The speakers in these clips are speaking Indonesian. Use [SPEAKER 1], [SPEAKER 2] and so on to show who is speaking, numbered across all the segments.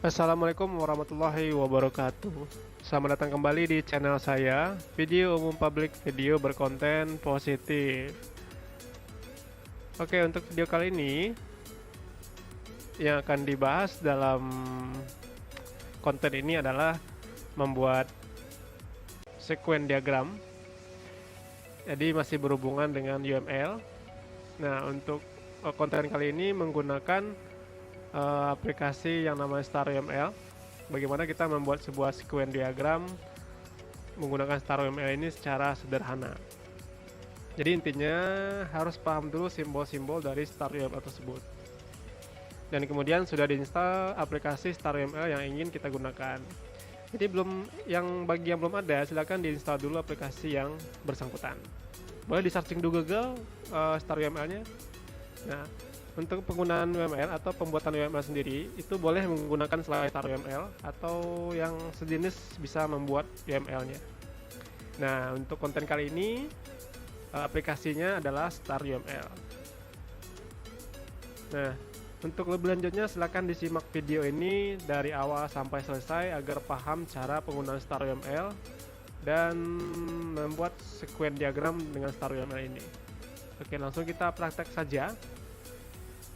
[SPEAKER 1] Assalamualaikum warahmatullahi wabarakatuh. Selamat datang kembali di channel saya, video umum publik video berkonten positif. Oke, untuk video kali ini yang akan dibahas dalam konten ini adalah membuat sekuen diagram. Jadi masih berhubungan dengan UML. Nah, untuk konten kali ini menggunakan aplikasi yang namanya StarUML. Bagaimana kita membuat sebuah sekuen diagram menggunakan StarUML ini secara sederhana. Jadi intinya harus paham dulu simbol-simbol dari StarUML tersebut. Dan kemudian sudah diinstal aplikasi StarUML yang ingin kita gunakan. Jadi bagi yang belum ada, silakan diinstal dulu aplikasi yang bersangkutan. Boleh di searching di Google StarUML-nya. Nah, untuk penggunaan UML atau pembuatan UML sendiri itu boleh menggunakan selain StarUML atau yang sejenis bisa membuat UML-nya. Nah, untuk konten kali ini aplikasinya adalah StarUML. Nah, untuk lebih lanjutnya silahkan disimak video ini dari awal sampai selesai agar paham cara penggunaan StarUML dan membuat sekuen diagram dengan StarUML ini. Oke, langsung kita praktek saja.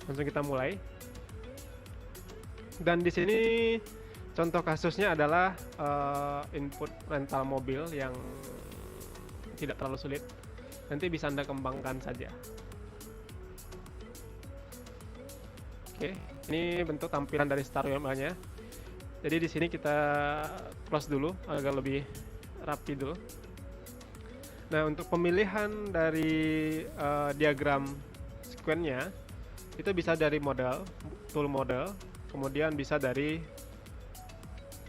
[SPEAKER 1] Langsung kita mulai. Dan di sini contoh kasusnya adalah input rental mobil yang tidak terlalu sulit. Nanti bisa Anda kembangkan saja. Oke, ini bentuk tampilan dari StarUML-nya. Jadi di sini kita close dulu agar lebih rapi dulu. Nah, untuk pemilihan dari diagram sekuennya itu bisa dari model, tool model, kemudian bisa dari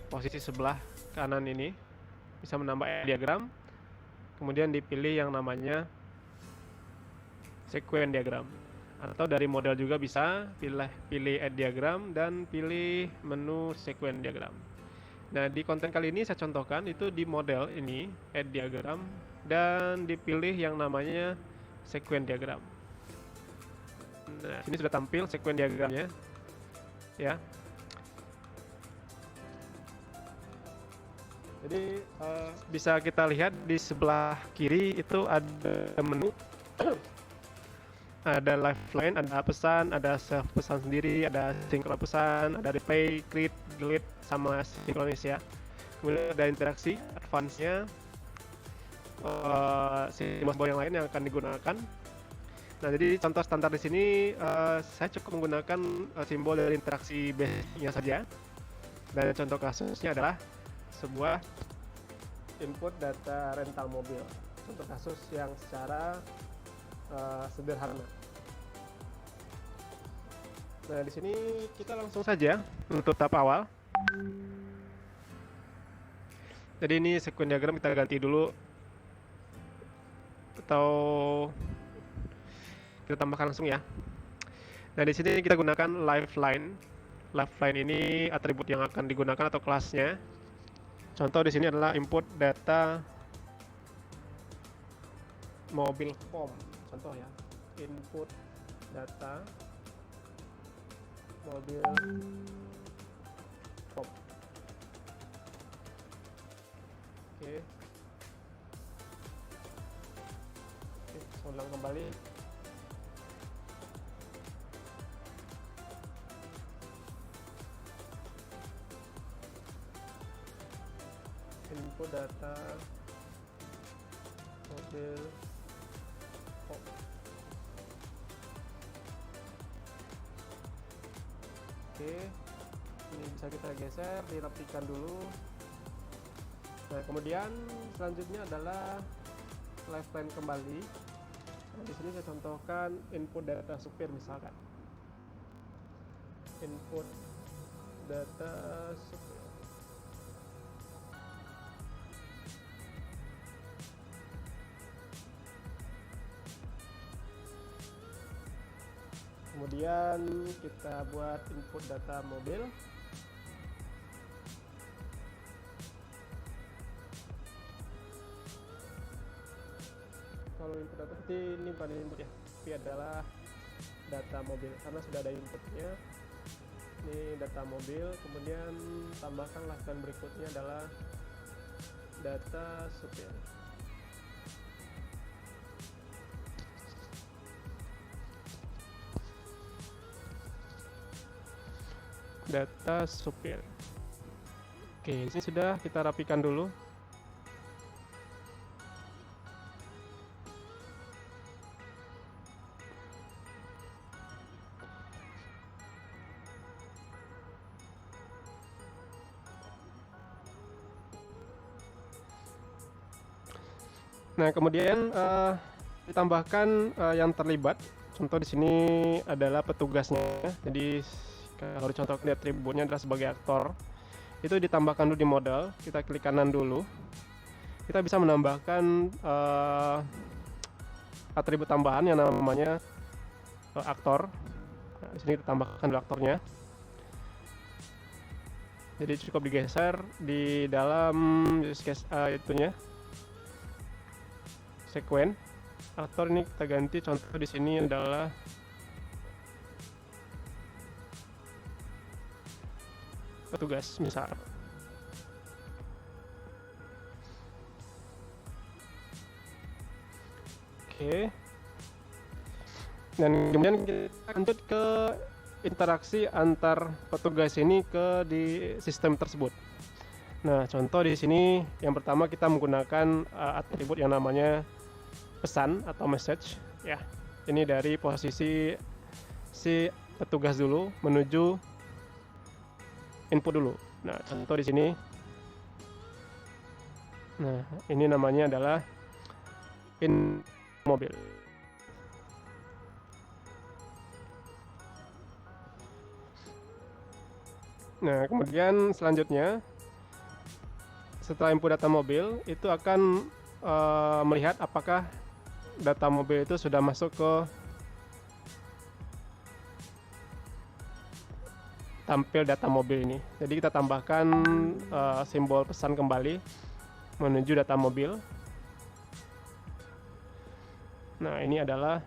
[SPEAKER 1] posisi sebelah kanan ini, bisa menambah diagram, kemudian dipilih yang namanya sekuen diagram. Atau dari model juga bisa pilih add diagram dan pilih menu sekuen diagram. Nah, di konten kali ini saya contohkan itu di model ini add diagram dan dipilih yang namanya sekuen diagram. Nah, ini sudah tampil sekuen diagramnya, ya. Jadi bisa kita lihat di sebelah kiri itu ada menu, ada lifeline, ada pesan, ada self pesan sendiri, ada sinkron pesan, ada replay, create, delete, sama sinkronis ya. Kemudian ada interaksi, advance-nya, simbol yang lain yang akan digunakan. Nah, jadi contoh standar di sini saya cukup menggunakan simbol dari interaksi basic-nya saja. Dan contoh kasusnya adalah sebuah input data rental mobil. Contoh kasus yang secara sederhana. Nah, di sini kita langsung saja untuk tahap awal. Jadi ini sekuen diagram kita ganti dulu atau kita tambahkan langsung ya. Nah, di sini kita gunakan lifeline. Lifeline ini atribut yang akan digunakan atau kelasnya. Contoh di sini adalah input data mobil form. Contoh ya, input data mobil form. Oke. Oke, saya ulang kembali. Input data mobil form. Oke, ini bisa kita geser, dirapikan dulu. Nah, kemudian selanjutnya adalah lifeline kembali. Nah, di sini saya contohkan input data supir misalkan. Input data supir. Kemudian kita buat input data mobil. Kalau input data seperti ini bukan input ya, tapi adalah data mobil karena sudah ada inputnya. Ini data mobil, kemudian tambahkan lapisan berikutnya adalah data supir. Data supir. Oke, ini sudah kita rapikan dulu. Nah, kemudian ditambahkan yang terlibat. Contoh di sini adalah petugasnya. Jadi kalau dicontohkan di atributnya adalah sebagai aktor. Itu ditambahkan dulu di modal. Kita klik kanan dulu. Kita bisa menambahkan atribut tambahan yang namanya aktor. Nah, di sini kita tambahkan dulu aktornya. Jadi cukup digeser di dalam use case itunya. Sekuen aktor ini kita ganti, contoh di sini adalah petugas misal. Oke. Dan kemudian kita lanjut ke interaksi antar petugas ini di sistem tersebut. Nah, contoh di sini yang pertama kita menggunakan atribut yang namanya pesan atau message ya. Ini dari posisi si petugas dulu menuju input dulu. Nah, contoh di sini. Nah, ini namanya adalah in mobil. Nah, kemudian selanjutnya setelah input data mobil itu akan melihat apakah data mobil itu sudah masuk ke tampil data mobil ini. Jadi kita tambahkan simbol pesan kembali menuju data mobil. Nah, ini adalah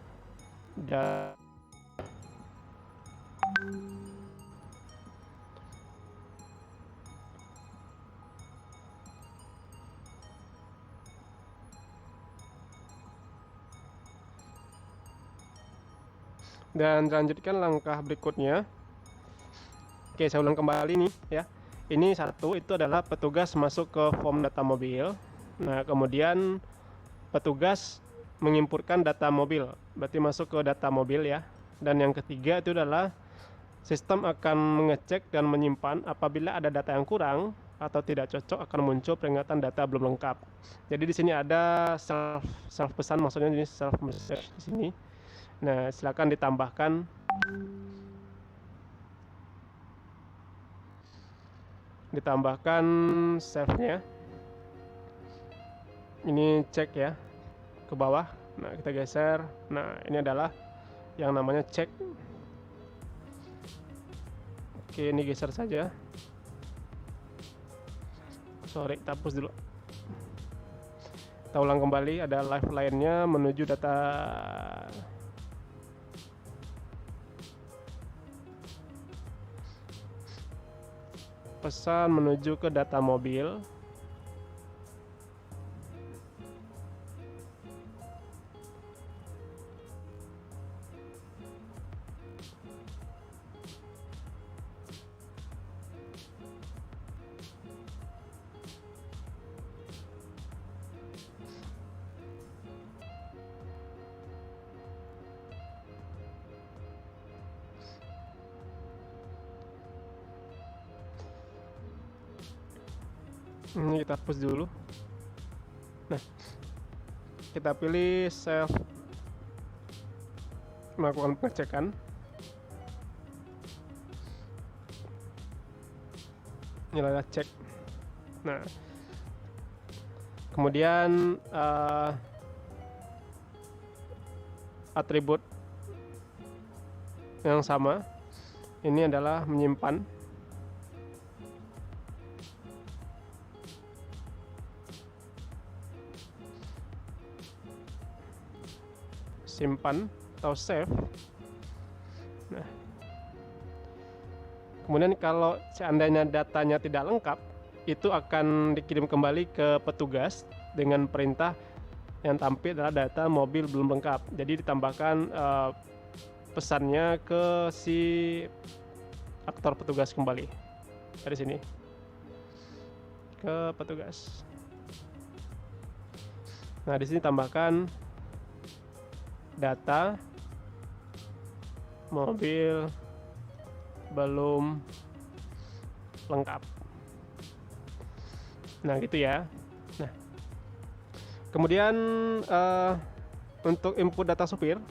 [SPEAKER 1] dan lanjutkan langkah berikutnya. Oke, saya ulang kembali nih ya. Ini satu, itu adalah petugas masuk ke form data mobil. Nah, kemudian petugas menginputkan data mobil, berarti masuk ke data mobil ya. Dan yang ketiga itu adalah sistem akan mengecek dan menyimpan apabila ada data yang kurang atau tidak cocok, akan muncul peringatan data belum lengkap. Jadi di sini ada self pesan, maksudnya ini self message di sini. Nah, silakan ditambahkan save-nya. Ini cek ya ke bawah. Nah, kita geser. Nah, ini adalah yang namanya cek. Oke, ini geser saja. Sorry, kita hapus dulu. Kita ulang kembali, ada live lainnya menuju data pesan menuju ke data mobil. Ini kita hapus dulu. Nah, kita pilih self melakukan pengecekan. Ini adalah cek. Nah, kemudian atribut yang sama ini adalah menyimpan. Simpan atau save. Nah, Kemudian kalau seandainya datanya tidak lengkap, itu akan dikirim kembali ke petugas dengan perintah yang tampil adalah data mobil belum lengkap. Jadi ditambahkan pesannya ke si aktor petugas kembali dari sini ke petugas. Nah, di sini tambahkan data mobil belum lengkap. Nah, gitu ya. Nah, kemudian untuk input data supir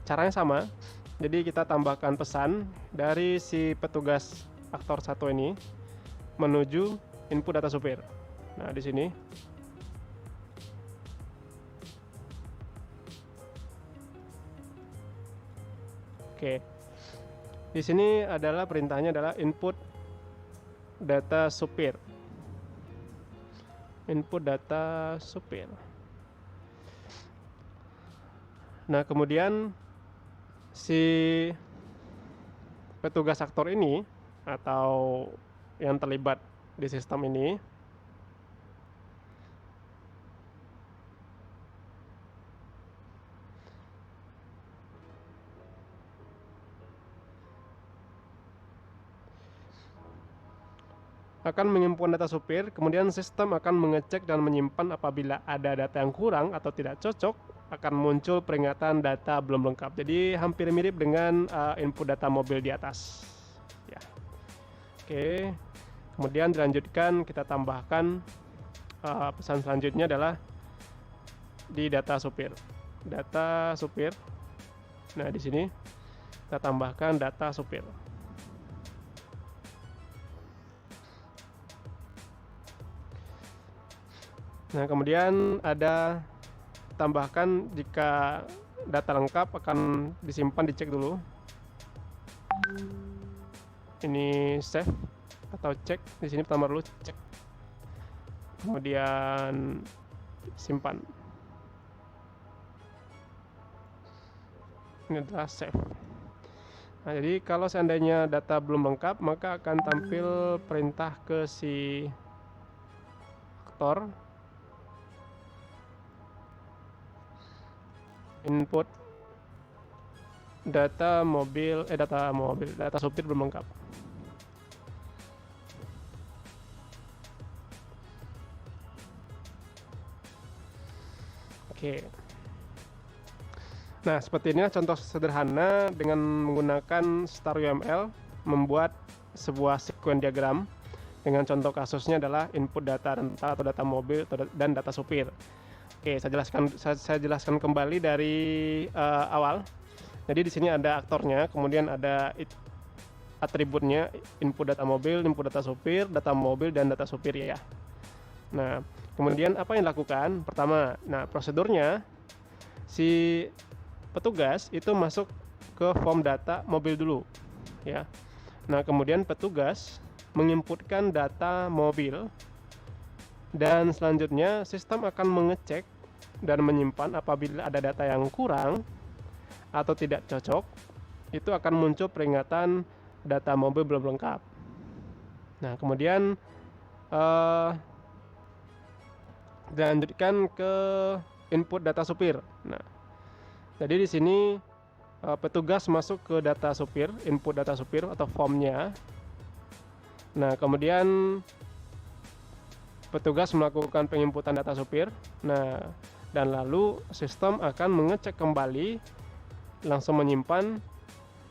[SPEAKER 1] caranya sama. Jadi kita tambahkan pesan dari si petugas aktor 1 ini menuju input data supir. Nah, di sini oke. Di sini adalah perintahnya adalah input data supir. Input data supir. Nah, kemudian si petugas aktor ini atau yang terlibat di sistem ini akan menyimpulkan data supir, kemudian sistem akan mengecek dan menyimpan apabila ada data yang kurang atau tidak cocok, akan muncul peringatan data belum lengkap. Jadi hampir mirip dengan input data mobil di atas. Ya. Oke, kemudian dilanjutkan kita tambahkan pesan selanjutnya adalah di data supir. Data supir. Nah, di sini kita tambahkan data supir. Nah, kemudian ada tambahkan jika data lengkap akan disimpan, dicek dulu. Ini save atau cek. Di sini pertama dulu cek. Kemudian simpan. Ini adalah save. Nah, jadi kalau seandainya data belum lengkap, maka akan tampil perintah ke si aktor input data supir belum lengkap. Oke. Nah, seperti ini contoh sederhana dengan menggunakan StarUML membuat sebuah sequence diagram dengan contoh kasusnya adalah input data rental atau data mobil dan data supir. Oke, saya jelaskan kembali dari awal. Jadi di sini ada aktornya, kemudian ada atributnya, input data mobil, input data supir, data mobil dan data supir ya. Nah, kemudian apa yang dilakukan? Pertama, nah prosedurnya si petugas itu masuk ke form data mobil dulu ya. Nah, kemudian petugas menginputkan data mobil. Dan selanjutnya sistem akan mengecek dan menyimpan apabila ada data yang kurang atau tidak cocok, itu akan muncul peringatan data mobil belum lengkap. Nah, kemudian dilanjutkan ke input data supir. Nah, jadi di sini petugas masuk ke data supir, input data supir atau formnya. Nah, kemudian petugas melakukan penginputan data supir. Nah, dan lalu sistem akan mengecek kembali, langsung menyimpan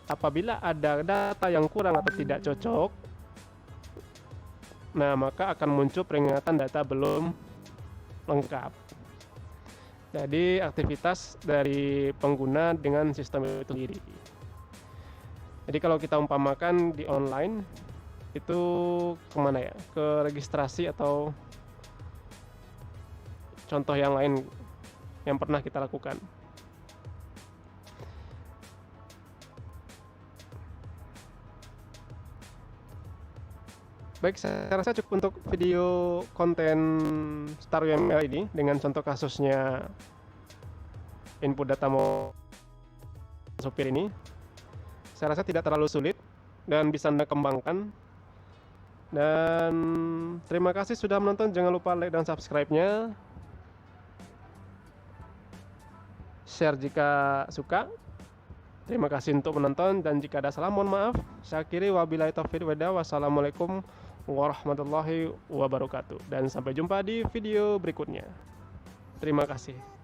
[SPEAKER 1] apabila ada data yang kurang atau tidak cocok. Nah, maka akan muncul peringatan data belum lengkap. Jadi aktivitas dari pengguna dengan sistem itu sendiri. Jadi kalau kita umpamakan di online itu kemana ya? Ke registrasi atau contoh yang lain yang pernah kita lakukan. Baik, saya rasa cukup untuk video konten StarUML ini dengan contoh kasusnya input data supir ini. Saya rasa tidak terlalu sulit dan bisa Anda kembangkan. Dan terima kasih sudah menonton, jangan lupa like dan subscribe-nya, share jika suka. Terima kasih untuk menonton, dan jika ada salah mohon maaf. Saya akhiri, wabillahi taufiq wal hidayah. Wassalamualaikum warahmatullahi wabarakatuh, dan sampai jumpa di video berikutnya. Terima kasih.